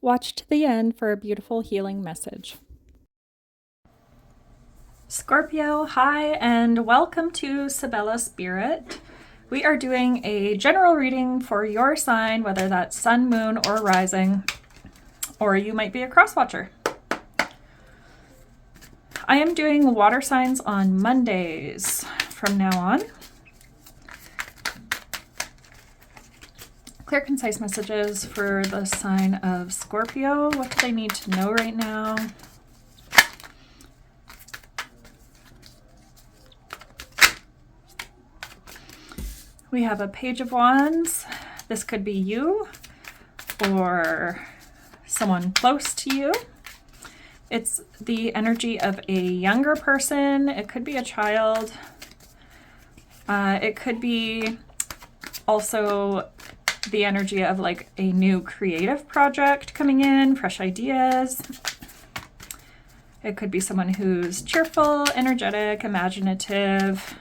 Watch to the end for a beautiful healing message. Scorpio, hi, and welcome to Sybella Spirit. We are doing a general reading for your sign, whether that's sun, moon, or rising, or you might be a cross-watcher. I am doing water signs on Mondays from now on. Clear, concise messages for the sign of Scorpio. What do they need to know right now? We have a Page of Wands. This could be you or someone close to you. It's the energy of a younger person. It could be a child. It could be also the energy of like a new creative project coming in, fresh ideas. It could be someone who's cheerful, energetic, imaginative,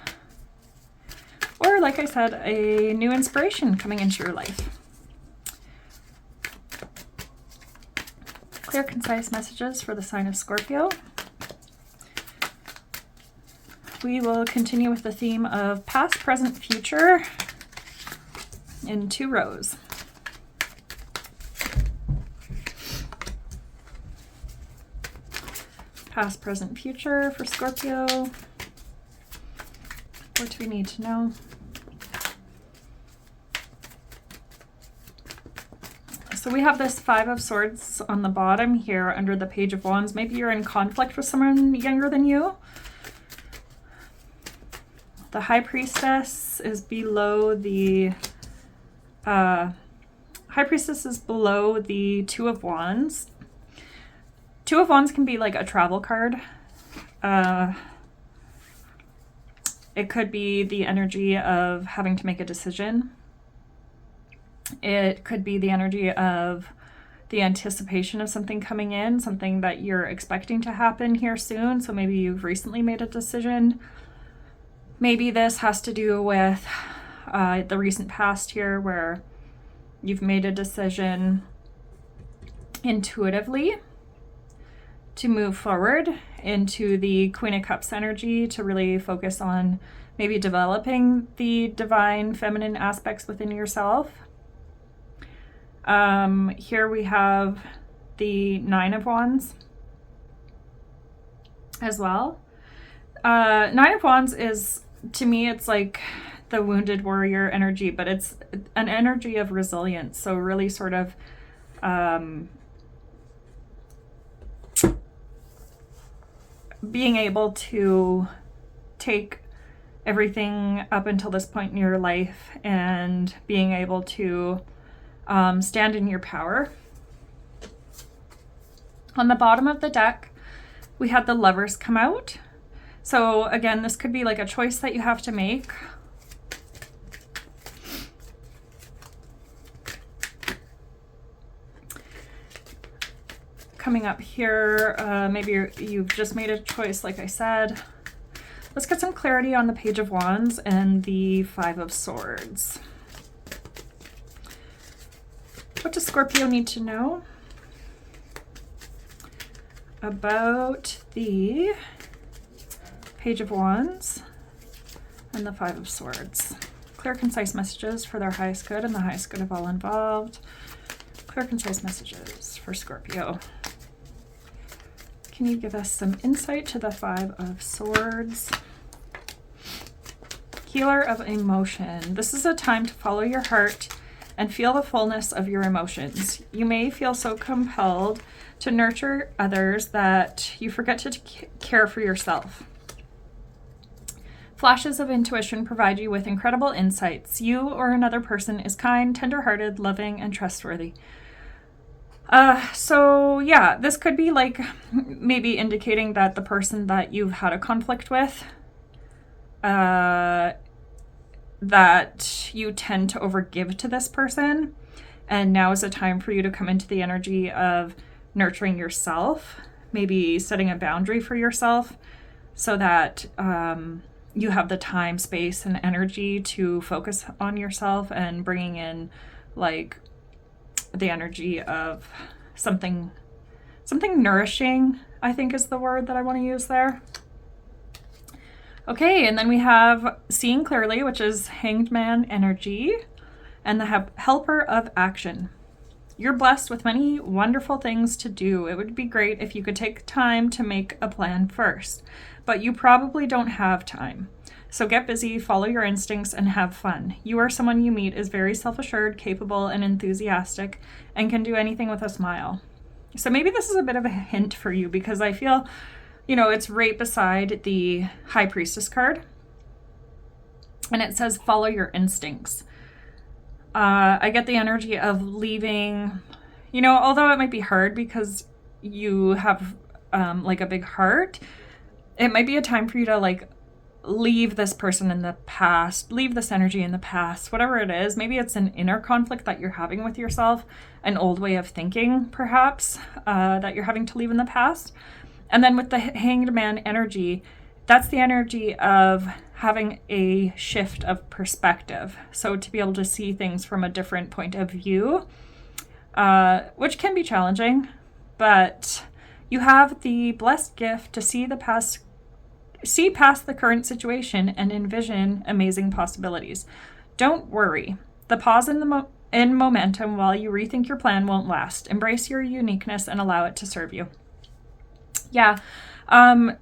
or like I said, a new inspiration coming into your life. Clear, concise messages for the sign of Scorpio. We will continue with the theme of past, present, future in 2 rows. Past, present, future for Scorpio. What do we need to know? So we have this 5 of Swords on the bottom here under the Page of Wands.Maybe you're in conflict with someone younger than you. The High Priestess is below the High Priestess is below the 2 of Wands. 2 of Wands can be like a travel card. It could be the energy of having to make a decision. It could be the energy of the anticipation of something coming in, something that you're expecting to happen here soon. So maybe you've recently made a decision. Maybe this has to do with the recent past here where you've made a decision intuitively to move forward into the Queen of Cups energy, to really focus on maybe developing the divine feminine aspects within yourself. Here we have the 9 of Wands as well. 9 of Wands is, to me, it's like the wounded warrior energy, but it's an energy of resilience. So really sort of being able to take everything up until this point in your life and being able to stand in your power. On the bottom of the deck, we had the Lovers come out. So again, this could be like a choice that you have to make. Coming up here, maybe you've just made a choice, like I said. Let's get some clarity on the Page of Wands and the 5 of Swords. What does Scorpio need to know about the Page of Wands and the 5 of Swords? Clear, concise messages for their highest good and the highest good of all involved. Clear, concise messages for Scorpio. Can you give us some insight to the 5 of Swords? Healer of emotion. This is a time to follow your heart and feel the fullness of your emotions. You may feel so compelled to nurture others that you forget to care for yourself. Flashes of intuition provide you with incredible insights. You or another person is kind, tender-hearted, loving, and trustworthy. So yeah, this could be like maybe indicating that the person that you've had a conflict with, that you tend to overgive to this person, and now is a time for you to come into the energy of nurturing yourself, maybe setting a boundary for yourself so that you have the time, space, and energy to focus on yourself and bringing in like the energy of something nourishing, I think is the word that I want to use there. Okay, and then we have seeing clearly, which is Hanged Man energy, and the helper of action. You're blessed with many wonderful things to do. It would be great if you could take time to make a plan first, but you probably don't have time. So get busy, follow your instincts, and have fun. You or someone you meet is very self-assured, capable, and enthusiastic, and can do anything with a smile. So maybe this is a bit of a hint for you, because I feel, it's right beside the High Priestess card. And it says, follow your instincts. I get the energy of leaving, although it might be hard because you have like a big heart, it might be a time for you to like leave this person in the past, leave this energy in the past, whatever it is. Maybe it's an inner conflict that you're having with yourself, an old way of thinking, perhaps, that you're having to leave in the past. And then with the Hanged Man energy, that's the energy of having a shift of perspective. So to be able to see things from a different point of view, which can be challenging, but you have the blessed gift to see past the current situation and envision amazing possibilities. Don't worry. The pause in momentum while you rethink your plan won't last. Embrace your uniqueness and allow it to serve you. Yeah.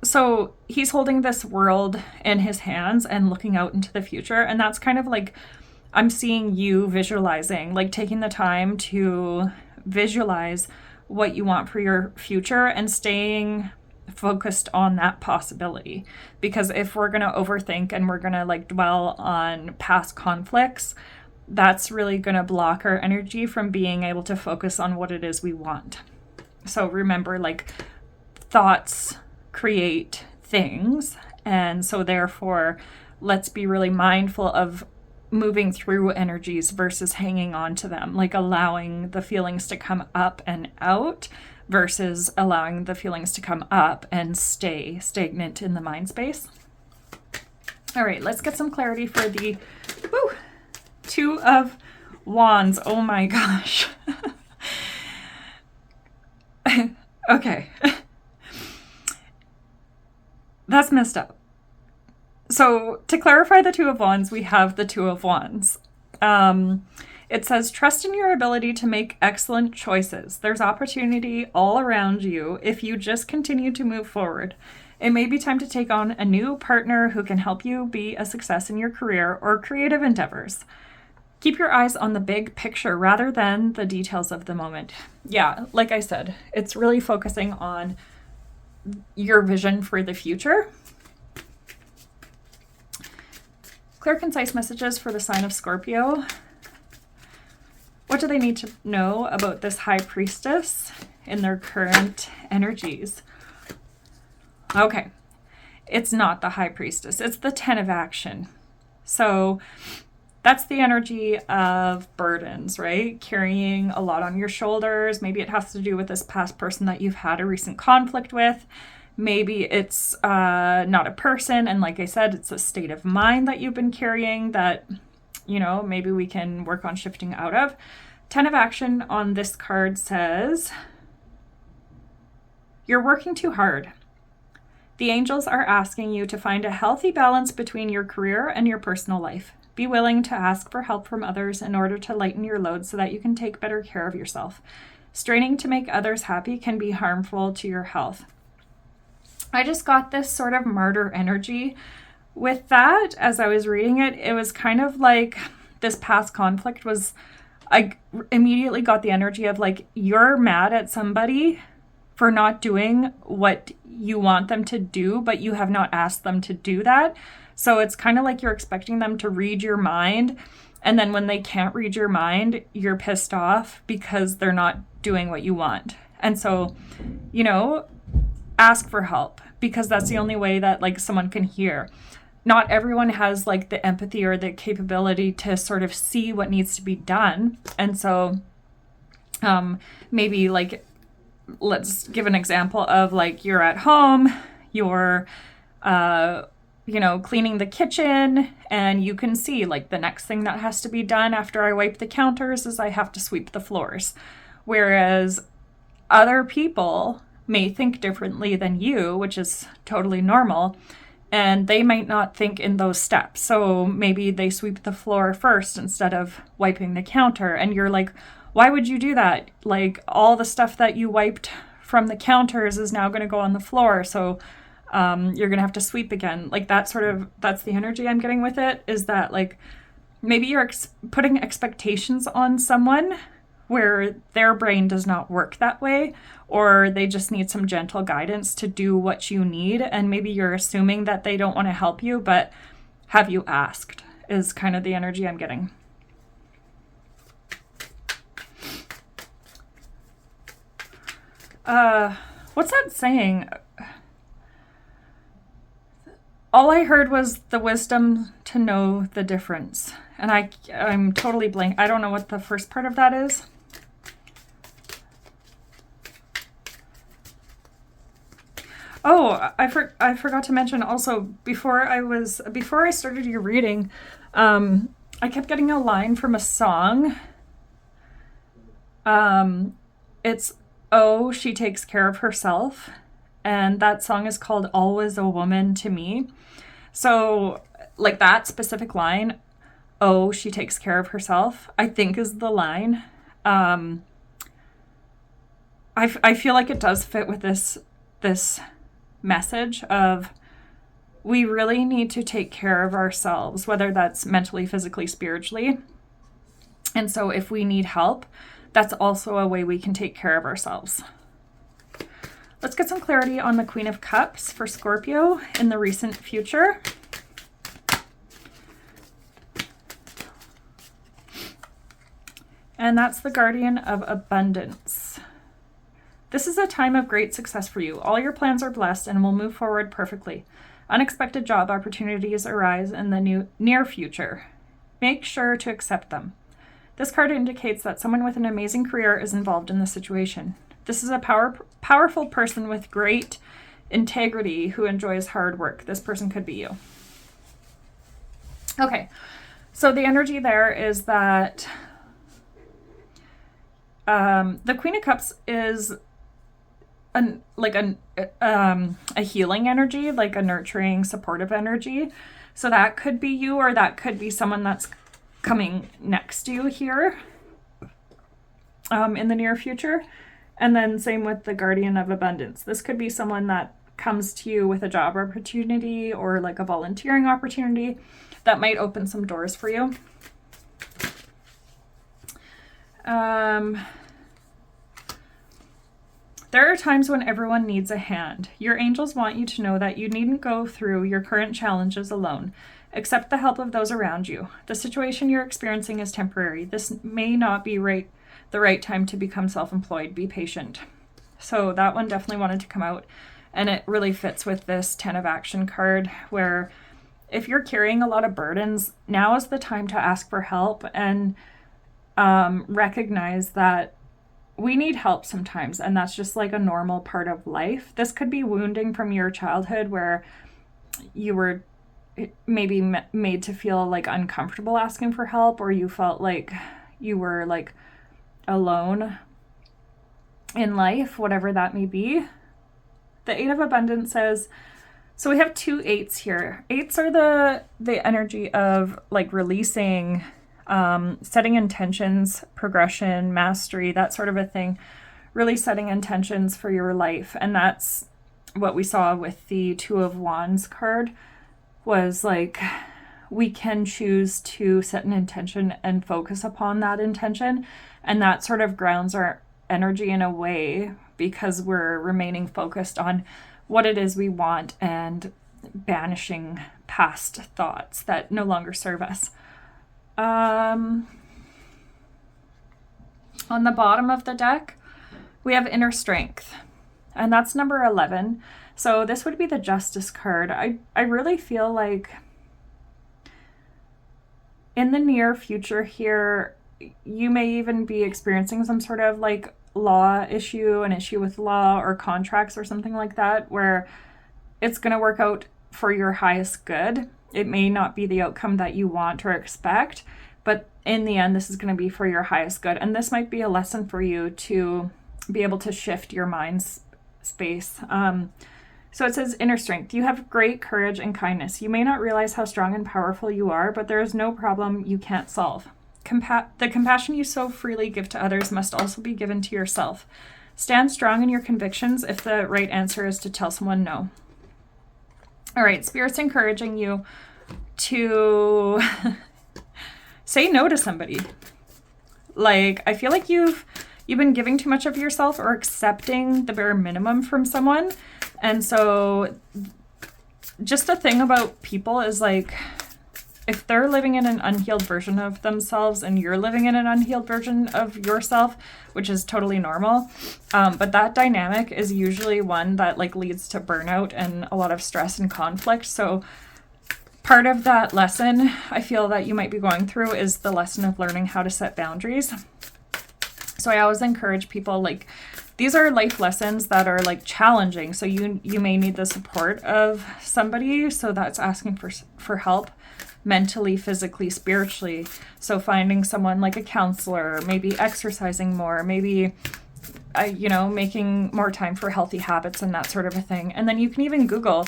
So he's holding this world in his hands and looking out into the future. And that's kind of like, I'm seeing you visualizing, like taking the time to visualize what you want for your future and staying focused on that possibility. Because if we're going to overthink and we're going to like dwell on past conflicts, that's really going to block our energy from being able to focus on what it is we want. So remember, like, thoughts create things, and so therefore let's be really mindful of moving through energies versus hanging on to them, like allowing the feelings to come up and out versus allowing the feelings to come up and stay stagnant in the mind space. All right, let's get some clarity for the Two of Wands. Oh my gosh. Okay. That's messed up. So to clarify the Two of Wands, we have the Two of Wands. It says, trust in your ability to make excellent choices. There's opportunity all around you if you just continue to move forward. It may be time to take on a new partner who can help you be a success in your career or creative endeavors. Keep your eyes on the big picture rather than the details of the moment. Yeah, like I said, it's really focusing on your vision for the future. Clear, concise messages for the sign of Scorpio. What do they need to know about this High Priestess in their current energies? Okay, it's not the High Priestess. It's the Ten of Action. So that's the energy of burdens, right? Carrying a lot on your shoulders. Maybe it has to do with this past person that you've had a recent conflict with. Maybe it's not a person. And like I said, it's a state of mind that you've been carrying that, maybe we can work on shifting out of. Ten of Action on this card says, you're working too hard. The angels are asking you to find a healthy balance between your career and your personal life. Be willing to ask for help from others in order to lighten your load so that you can take better care of yourself. Straining to make others happy can be harmful to your health. I just got this sort of martyr energy with that. As I was reading it, it was kind of like this past conflict was, I immediately got the energy of like, you're mad at somebody for not doing what you want them to do, but you have not asked them to do that. So it's kind of like you're expecting them to read your mind. And then when they can't read your mind, you're pissed off because they're not doing what you want. And so, ask for help, because that's the only way that like someone can hear. Not everyone has like the empathy or the capability to sort of see what needs to be done. And so maybe like, let's give an example of like you're at home, you're cleaning the kitchen, and you can see like the next thing that has to be done after I wipe the counters is I have to sweep the floors. Whereas other people may think differently than you, which is totally normal, and they might not think in those steps. So maybe they sweep the floor first instead of wiping the counter, and you're like, why would you do that? Like, all the stuff that you wiped from the counters is now going to go on the floor, so you're going to have to sweep again. Like, that's the energy I'm getting with it, is that like maybe you're putting expectations on someone where their brain does not work that way, or they just need some gentle guidance to do what you need, and maybe you're assuming that they don't want to help you, but have you asked, is kind of the energy I'm getting. What's that saying? All I heard was the wisdom to know the difference. And I'm totally blank. I don't know what the first part of that is. Oh, I forgot to mention also, before I started your reading, I kept getting a line from a song. It's "Oh, She Takes Care of Herself," and that song is called "Always a Woman to Me." So, like, that specific line, "Oh, she takes care of herself," I think is the line. I feel like it does fit with this message of, we really need to take care of ourselves, whether that's mentally, physically, spiritually. And so if we need help, that's also a way we can take care of ourselves. Let's get some clarity on the Queen of Cups for Scorpio in the recent future. And that's the Guardian of Abundance. This is a time of great success for you. All your plans are blessed and will move forward perfectly. Unexpected job opportunities arise in the near future. Make sure to accept them. This card indicates that someone with an amazing career is involved in the situation. This is a powerful person with great integrity who enjoys hard work. This person could be you. Okay, so the energy there is that the Queen of Cups is a healing energy, like a nurturing, supportive energy. So that could be you, or that could be someone that's coming next to you here in the near future. And then same with the Guardian of Abundance. This could be someone that comes to you with a job opportunity or like a volunteering opportunity that might open some doors for you. There are times when everyone needs a hand. Your angels want you to know that you needn't go through your current challenges alone. Accept the help of those around you. The situation you're experiencing is temporary. This may not be the right time to become self-employed. Be patient. So that one definitely wanted to come out, and it really fits with this 10 of Action card, where if you're carrying a lot of burdens, now is the time to ask for help and recognize that we need help sometimes, and that's just like a normal part of life. This could be wounding from your childhood where you were maybe made to feel like uncomfortable asking for help, or you felt like you were like alone in life, whatever that may be. The Eight of Abundance says, so we have 2 8s here. 8s are the energy of like releasing, setting intentions, progression, mastery, that sort of a thing. Really setting intentions for your life. And that's what we saw with the 2 of Wands card, was like, we can choose to set an intention and focus upon that intention. And that sort of grounds our energy in a way, because we're remaining focused on what it is we want and banishing past thoughts that no longer serve us. On the bottom of the deck, we have Inner Strength, and that's number 11. So this would be the Justice card. I really feel like in the near future here, you may even be experiencing some sort of like law issue, an issue with law or contracts or something like that, where it's going to work out for your highest good. It may not be the outcome that you want or expect, but in the end, this is going to be for your highest good. And this might be a lesson for you to be able to shift your mind's space. So it says inner strength. You have great courage and kindness. You may not realize how strong and powerful you are, but there is no problem you can't solve. The compassion you so freely give to others must also be given to yourself. Stand strong in your convictions if the right answer is to tell someone no. All right, Spirit's encouraging you to say no to somebody. Like, I feel like you've been giving too much of yourself or accepting the bare minimum from someone. And so just the thing about people is like, if they're living in an unhealed version of themselves and you're living in an unhealed version of yourself, which is totally normal, but that dynamic is usually one that like leads to burnout and a lot of stress and conflict. So part of that lesson I feel that you might be going through is the lesson of learning how to set boundaries. So I always encourage people, like, these are life lessons that are like challenging. So you may need the support of somebody. So that's asking for help mentally, physically, spiritually. So finding someone like a counselor, maybe exercising more, maybe, making more time for healthy habits and that sort of a thing. And then you can even Google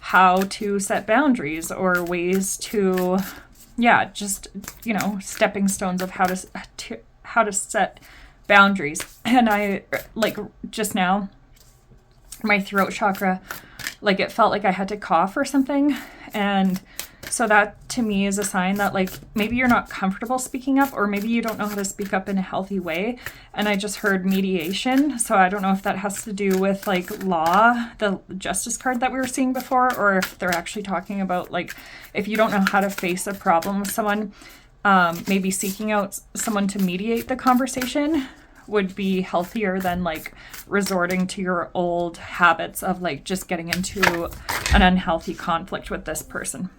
how to set boundaries or ways to, stepping stones of how to set boundaries. And I, like, just now, my throat chakra, like, it felt like I had to cough or something. And so that to me is a sign that, like, maybe you're not comfortable speaking up, or maybe you don't know how to speak up in a healthy way. And I just heard mediation. So I don't know if that has to do with like law, the justice card that we were seeing before, or if they're actually talking about, like, if you don't know how to face a problem with someone, maybe seeking out someone to mediate the conversation would be healthier than like resorting to your old habits of like just getting into an unhealthy conflict with this person.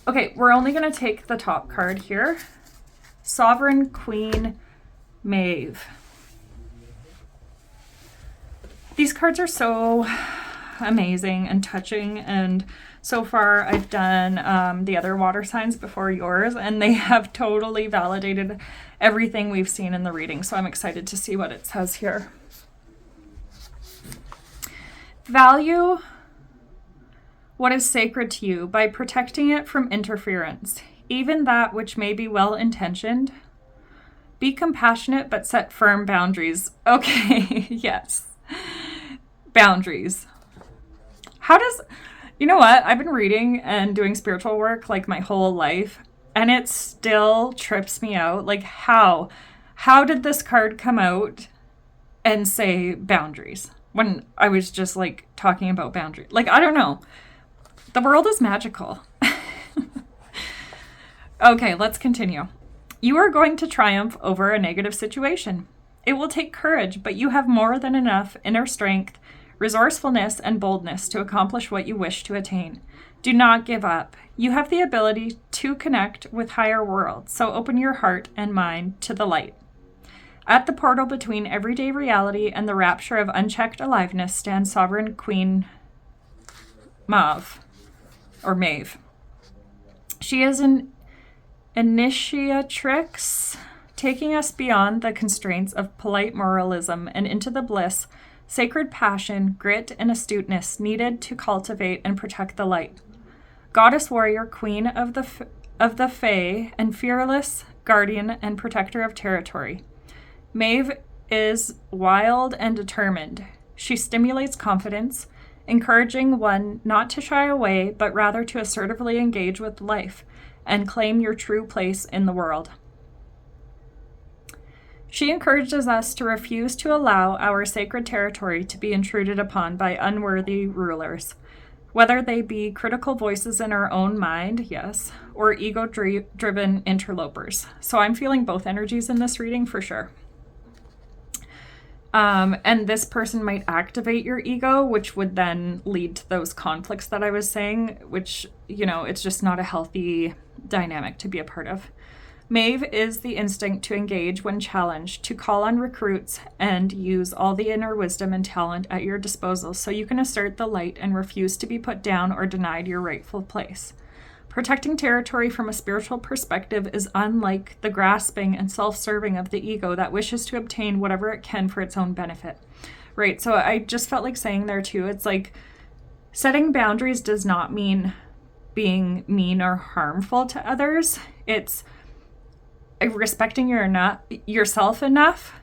Okay, we're only going to take the top card here. Sovereign Queen Maeve. These cards are so amazing and touching, and so far I've done the other water signs before yours, and they have totally validated everything we've seen in the reading, so I'm excited to see what it says here. Value what is sacred to you by protecting it from interference, even that which may be well-intentioned. Be compassionate but set firm boundaries. Okay, yes. Boundaries. You know what? I've been reading and doing spiritual work like my whole life, and it still trips me out. Like, how did this card come out and say boundaries when I was just like talking about boundaries? Like, I don't know. The world is magical. Okay, let's continue. You are going to triumph over a negative situation. It will take courage, but you have more than enough inner strength, resourcefulness, and boldness to accomplish what you wish to attain. Do not give up. You have the ability to connect with higher worlds, so open your heart and mind to the light. At the portal between everyday reality and the rapture of unchecked aliveness stands Sovereign Queen Maeve. She is an initiatrix, taking us beyond the constraints of polite moralism and into the bliss, sacred passion, grit, and astuteness needed to cultivate and protect the light. Goddess warrior, queen of the Fae, and fearless guardian and protector of territory. Maeve is wild and determined. She stimulates confidence, encouraging one not to shy away, but rather to assertively engage with life and claim your true place in the world. She encourages us to refuse to allow our sacred territory to be intruded upon by unworthy rulers, whether they be critical voices in our own mind, yes, or ego-driven interlopers. So I'm feeling both energies in this reading for sure. And this person might activate your ego, which would then lead to those conflicts that I was saying, which, it's just not a healthy dynamic to be a part of. Maeve is the instinct to engage when challenged, to call on recruits, and use all the inner wisdom and talent at your disposal so you can assert the light and refuse to be put down or denied your rightful place. Protecting territory from a spiritual perspective is unlike the grasping and self-serving of the ego that wishes to obtain whatever it can for its own benefit. Right, so I just felt like saying there too, it's like setting boundaries does not mean being mean or harmful to others. It's respecting yourself enough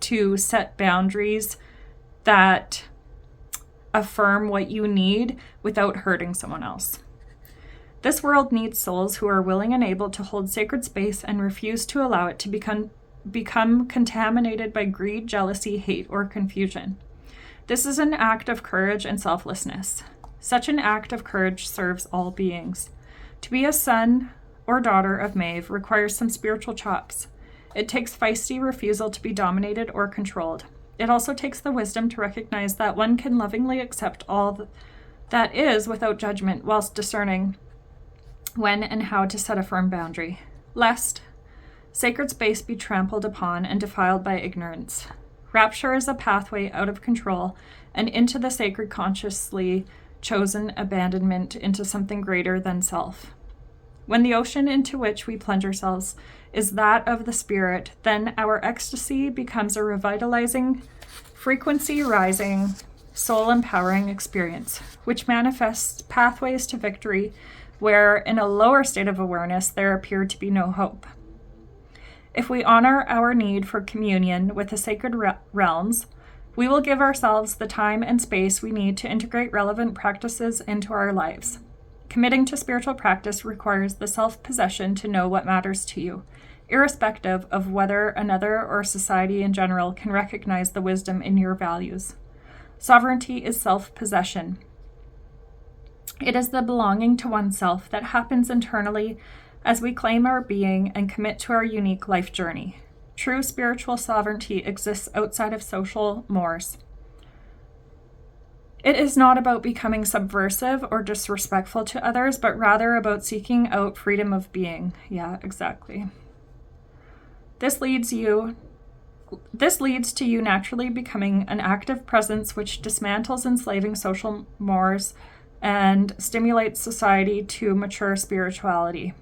to set boundaries that affirm what you need without hurting someone else. This world needs souls who are willing and able to hold sacred space and refuse to allow it to become contaminated by greed, jealousy, hate, or confusion. This is an act of courage and selflessness. Such an act of courage serves all beings. To be a son or daughter of Maeve requires some spiritual chops. It takes feisty refusal to be dominated or controlled. It also takes the wisdom to recognize that one can lovingly accept all that is without judgment, whilst discerning when and how to set a firm boundary, lest sacred space be trampled upon and defiled by ignorance. Rapture is a pathway out of control and into the sacred consciously chosen abandonment into something greater than self. When the ocean into which we plunge ourselves is that of the spirit, then our ecstasy becomes a revitalizing, frequency-rising, soul-empowering experience, which manifests pathways to victory where, in a lower state of awareness, there appeared to be no hope. If we honor our need for communion with the sacred realms, we will give ourselves the time and space we need to integrate relevant practices into our lives. Committing to spiritual practice requires the self-possession to know what matters to you, irrespective of whether another or society in general can recognize the wisdom in your values. Sovereignty is self-possession. It is the belonging to oneself that happens internally as we claim our being and commit to our unique life journey. True spiritual sovereignty exists outside of social mores. It is not about becoming subversive or disrespectful to others, but rather about seeking out freedom of being. Yeah, exactly. This leads to you naturally becoming an active presence which dismantles enslaving social mores and stimulates society to mature spirituality.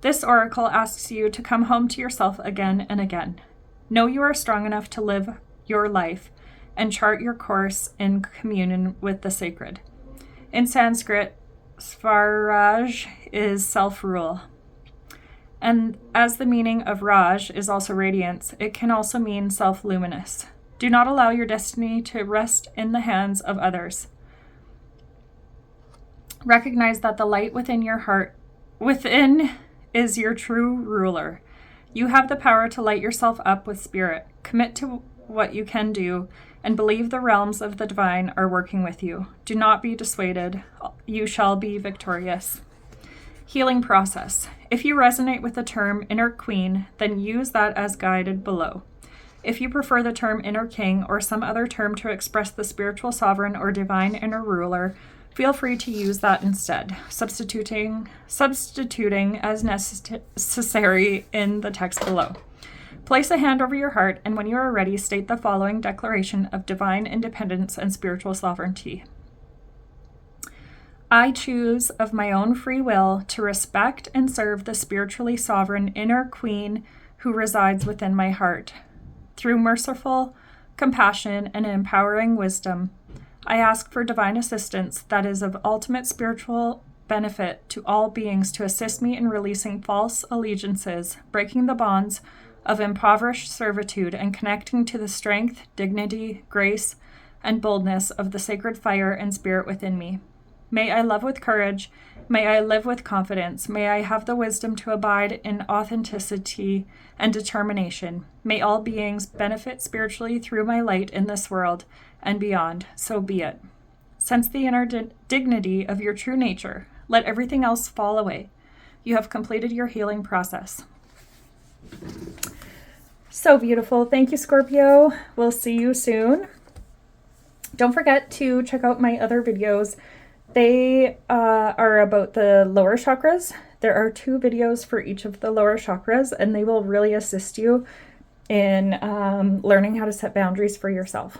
This oracle asks you to come home to yourself again and again. Know you are strong enough to live your life and chart your course in communion with the sacred. In Sanskrit, Swaraj is self-rule. And as the meaning of Raj is also radiance, it can also mean self-luminous. Do not allow your destiny to rest in the hands of others. Recognize that the light within your heart, within is your true ruler. You have the power to light yourself up with spirit. Commit to what you can do and believe the realms of the divine are working with you. Do not be dissuaded. You shall be victorious. Healing process. If you resonate with the term inner queen, then use that as guided below. If you prefer the term inner king or some other term to express the spiritual sovereign or divine inner ruler, feel free to use that instead, substituting as necessary in the text below. Place a hand over your heart, and when you are ready, state the following declaration of divine independence and spiritual sovereignty. I choose of my own free will to respect and serve the spiritually sovereign inner queen who resides within my heart. Through merciful compassion and empowering wisdom, I ask for divine assistance that is of ultimate spiritual benefit to all beings to assist me in releasing false allegiances, breaking the bonds of impoverished servitude, and connecting to the strength, dignity, grace, and boldness of the sacred fire and spirit within me. May I love with courage. May I live with confidence. May I have the wisdom to abide in authenticity and determination. May all beings benefit spiritually through my light in this world and beyond. So be it. Sense the inner dignity of your true nature. Let everything else fall away. You have completed your healing process. So beautiful. Thank you, Scorpio. We'll see you soon. Don't forget to check out my other videos. They are about the lower chakras. There are 2 videos for each of the lower chakras, and they will really assist you in learning how to set boundaries for yourself.